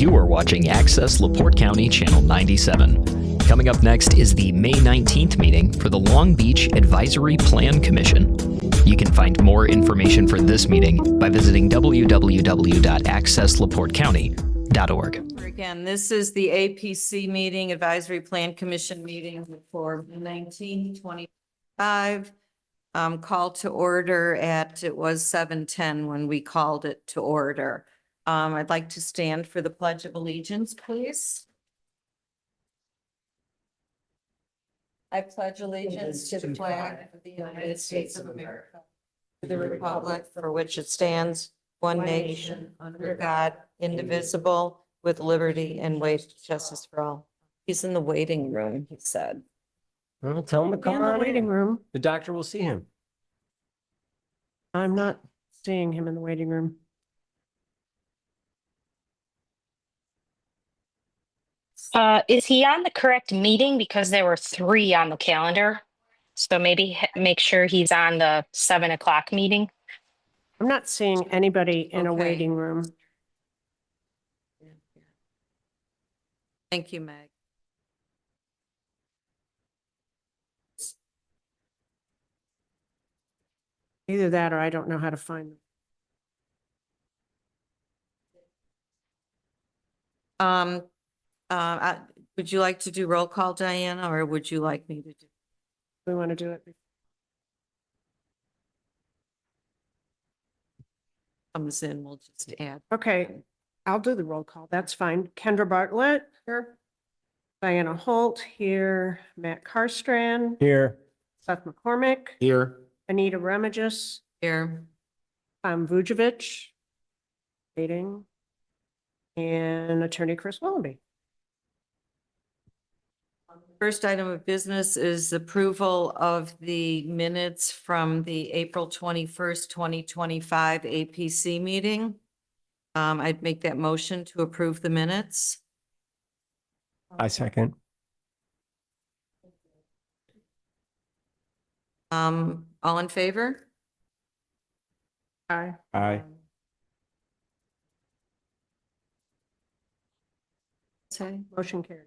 You are watching Access LaPorte County Channel 97. Coming up next is the May 19th meeting for the Long Beach Advisory Plan Commission. You can find more information for this meeting by visiting www.accesslaportecounty.org. Again, this is the APC meeting, Advisory Plan Commission meeting for May 19th, 2025. Call to order it was 7:10 when we called it to order. I'd like to stand for the Pledge of Allegiance, please. I pledge allegiance to the flag of the United States of America, to the republic for which it stands, one nation, under God, indivisible, with liberty and justice for all. He's in the waiting room, he said. Well, tell him to come In the on waiting in. room. The doctor will see him. I'm not seeing him in the waiting room. Is he on the correct meeting? Because there were 3 on the calendar. So maybe make sure he's on the 7 o'clock meeting. I'm not seeing anybody in a Okay. waiting room. Thank you, Meg. Either that or I don't know how to find them. Would you like to do roll call, Diana, or would you like me to do? We want to do it. Comes in, we'll just add. Okay, I'll do the roll call. That's fine. Kendra Bartlett. Here. Diana Holt here. Matt Carstrand. Here. Seth McCormick. Here. Anita Remigis. Here, Tom Vujovic. Waiting. And Attorney Chris Willoughby. first item of business is approval of the minutes from the April 21st, 2025 APC meeting. I'd make that motion to approve the minutes. I second. All in favor? Aye. Aye. Say. Motion carried.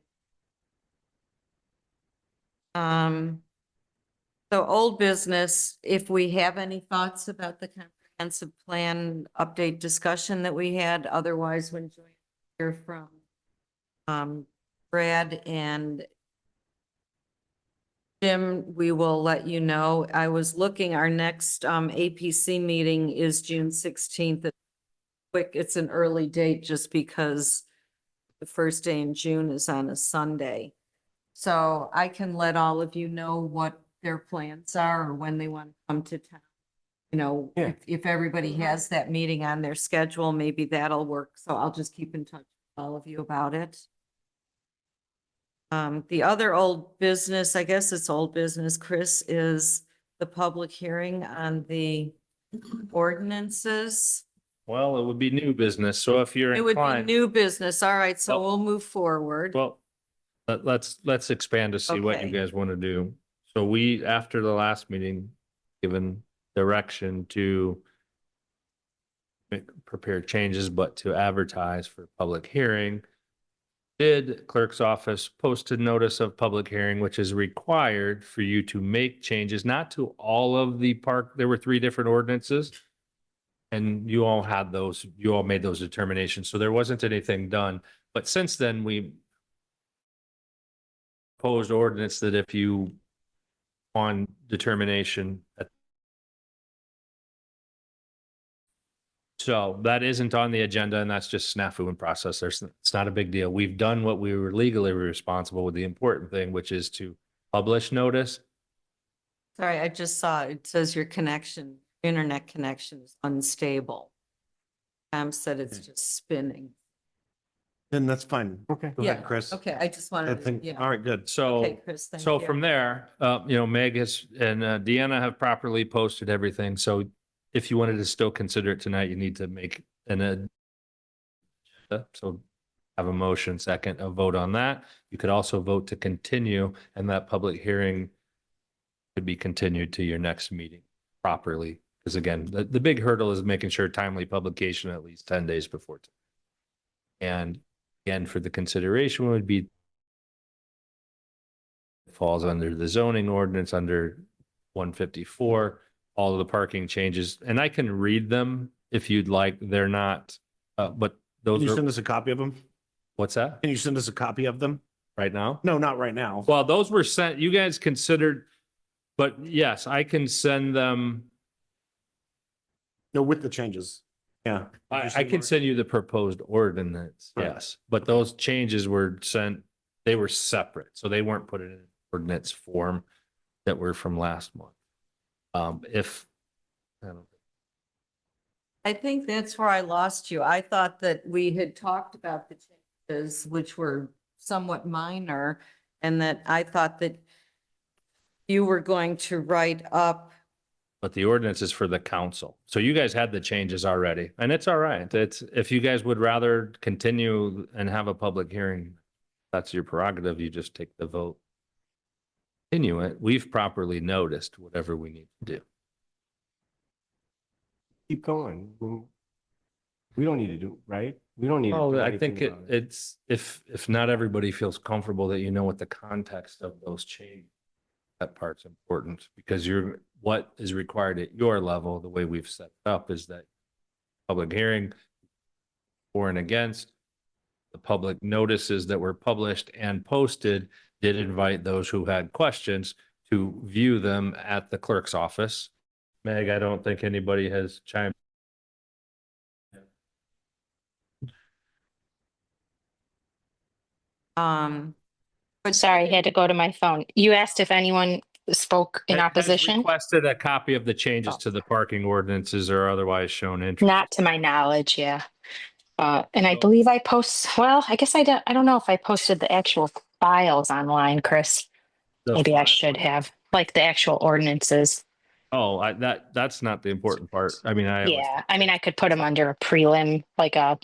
So old business, if we have any thoughts about the comprehensive plan update discussion that we had, otherwise when join hear from Brad and Jim, we will let you know. I was looking, our next APC meeting is June 16th. It's an early date just because the first day in June is on a Sunday. So I can let all of you know what their plans are or when they want to come to town. You know, Yeah. if everybody has that meeting on their schedule, maybe that'll work. So I'll just keep in touch with all of you about it. The other old business, I guess it's old business, Chris, is the public hearing on the ordinances. Well, it would be new business, so if you're It would be inclined, new business. All right, so Well- we'll move forward. well, let's expand to see what you Okay. guys want to do. So we, after the last meeting, given direction to prepare changes, but to advertise for public hearing, did clerk's office post a notice of public hearing, which is required for you to make changes, not to all of the park. There were 3 different ordinances. And you all had those, you all made those determinations. So there wasn't anything done. But since then, we proposed ordinance that if you on determination. So that isn't on the agenda and that's just snafu in process. It's not a big deal. We've done what we were legally responsible with, the important thing, which is to publish notice. Sorry, I just saw, it says your internet connection is unstable. Said it's just spinning. Then that's fine. Okay. Go Yeah, ahead, Chris. Okay, I just I wanted, to think, yeah. all right, good. So. Okay, Chris, thank So you. from there, Meg has and Deanna have properly posted everything. So if you wanted to still consider it tonight, you need to make an so have a motion, second, a vote on that. You could also vote to continue, and that public hearing could be continued to your next meeting properly. Because again, the big hurdle is making sure timely publication at least 10 days before. And Again, for the consideration would be falls under the zoning ordinance under 154, all of the parking changes, and I can read them if you'd like. They're not, but Can those you are, send us a copy of them? what's that Can you send us a copy of them? right now? No, not right now. Well, those were sent, you guys considered, but yes, I can send them. No, with the changes. Yeah. I can send you the proposed ordinance, Right. yes, but those changes were sent, they were separate, so they weren't put in ordinance form that were from last month. If, I don't, I think that's where I lost you. I thought that we had talked about the changes, which were somewhat minor, and that I thought that you were going to write up. but the ordinance is for the council. So you guys had the changes already, and it's all right. It's, if you guys would rather continue and have a public hearing, that's your prerogative. You just take the vote. Continue it. We've properly noticed whatever we need to do. Keep going. We don't need to do, right? We don't need. to do Oh, I anything think about it. it's, if not everybody feels comfortable that you know what the context of those change, that part's important because you're, what is required at your level, the way we've set it up is that public hearing for and against, the public notices that were published and posted did invite those who had questions to view them at the clerk's office. Meg, I don't think anybody has chimed. But Sorry, I had to go to my phone. You asked if anyone spoke in Has opposition? requested a copy of the changes to the parking ordinances or otherwise shown interest. Not to my knowledge, yeah. And I believe I well, I guess I don't know if I posted the actual files online, Chris. The Maybe I file- should have, like the actual ordinances. Oh, that's not the important part. I mean, Yeah, I mean, I could put them under a prelim, like a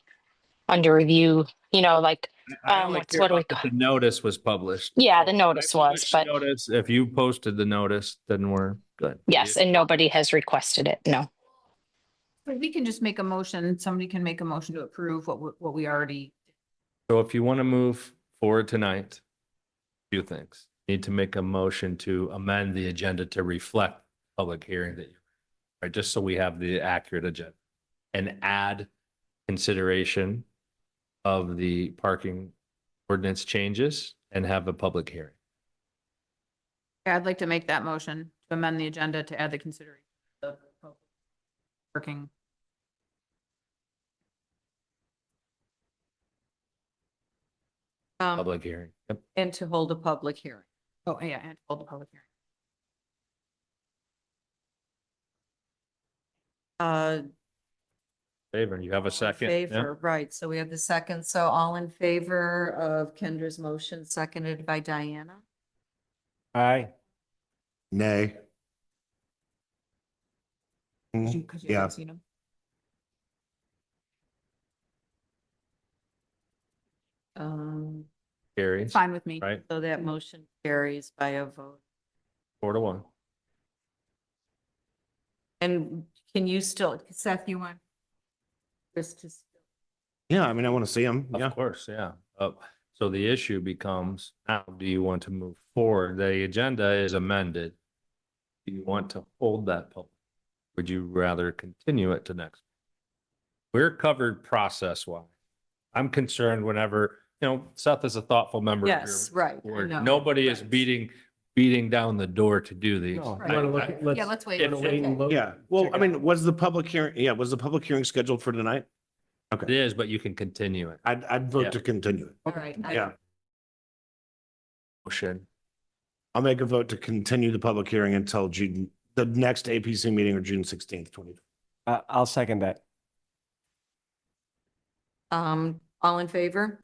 under review, like, I only what's- care what do we about that the notice was published. yeah, the So, notice I was, published but notice, if you posted the notice, then we're good. yes, and nobody has requested it. No. But we can just make a motion, somebody can make a motion to approve what we already. So if you want to move forward tonight, few things. Need to make a motion to amend the agenda to reflect public hearing that you, right, just so we have the accurate agenda. And add consideration of the parking ordinance changes and have a public hearing. I'd like to make that motion to amend the agenda to add the consideration of the working. Public hearing. Yep. And to hold a public hearing. Oh, yeah, and hold the public hearing. Favor, you have a In second? Yeah. favor, right. So we have the second. So all in favor of Kendra's motion, seconded by Diana? Aye. Nay. Because you Yeah. haven't seen them. Carries, Fine with me. right? So that motion carries by a vote. 4-1. And can you still, Seth, you want Chris to? Yeah, I mean, I want to see them. Yeah. Of course, yeah. So the issue becomes, how do you want to move forward? The agenda is amended. Do you want to hold that public? Would you rather continue it to next? We're covered process-wise. I'm concerned whenever, Seth is a thoughtful member of your Yes, right. I board. know. Nobody is Right. beating down the door to do these. No, I- you wanna look I- at- Yeah, let's wait. If- wait and look. Yeah. Well, Check I it mean, out. was the public hearing scheduled for tonight? It is, but you can continue it. I'd Yeah. vote to continue it. All right. Yeah. Motion. I'll make a vote to continue the public hearing until the next APC meeting or June 16th, 2020. I'll second that. All in favor?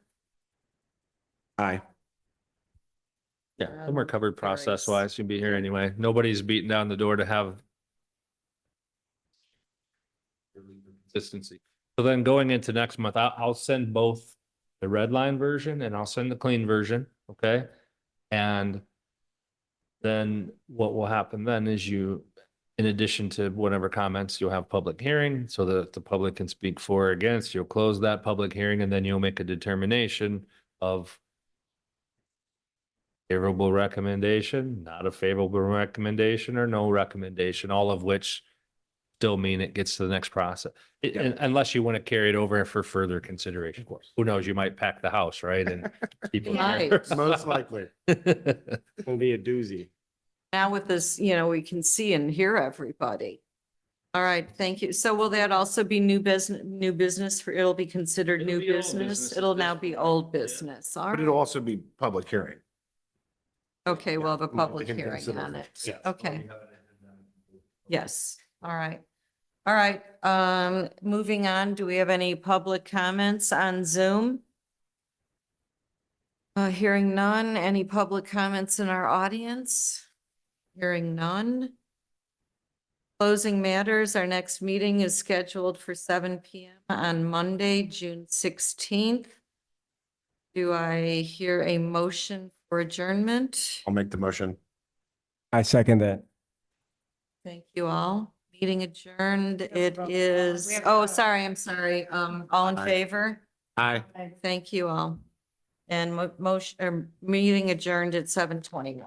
Aye. Yeah, and we're covered Carries. process-wise. You'll be here anyway. Nobody's beating down the door to have consistency. So then going into next month, I'll send both the red line version and I'll send the clean version, okay? And then what will happen then is in addition to whatever comments, you'll have public hearing so that the public can speak for or against. You'll close that public hearing and then you'll make a determination of favorable recommendation, not a favorable recommendation, or no recommendation, all of which still mean it gets to the next process. Unless you want to carry it over for further consideration. Of course. Who knows, you might pack the house, right? And people. Might. Most likely. It's gonna be a doozy. Now with this, we can see and hear everybody. All right, thank you. So will that also be new business for, it'll be considered It'll new be old business? business It'll at this now be point. old Yeah. business. All But right. it'll also be public hearing. Okay, we'll have a We public can hearing consider on it. it. Yeah. Okay, yes, all right. All right, moving on, do we have any public comments on Zoom? Hearing none, any public comments in our audience? Hearing none. Closing matters, our next meeting is scheduled for 7 PM on Monday, June 16th. Do I hear a motion for adjournment? I'll make the motion. I second that. Thank you all. Meeting adjourned. have a It roll call. is, We have oh, a- sorry, I'm sorry. All in Aye. favor? Aye. Thank you all. And motion, meeting adjourned at 7:21.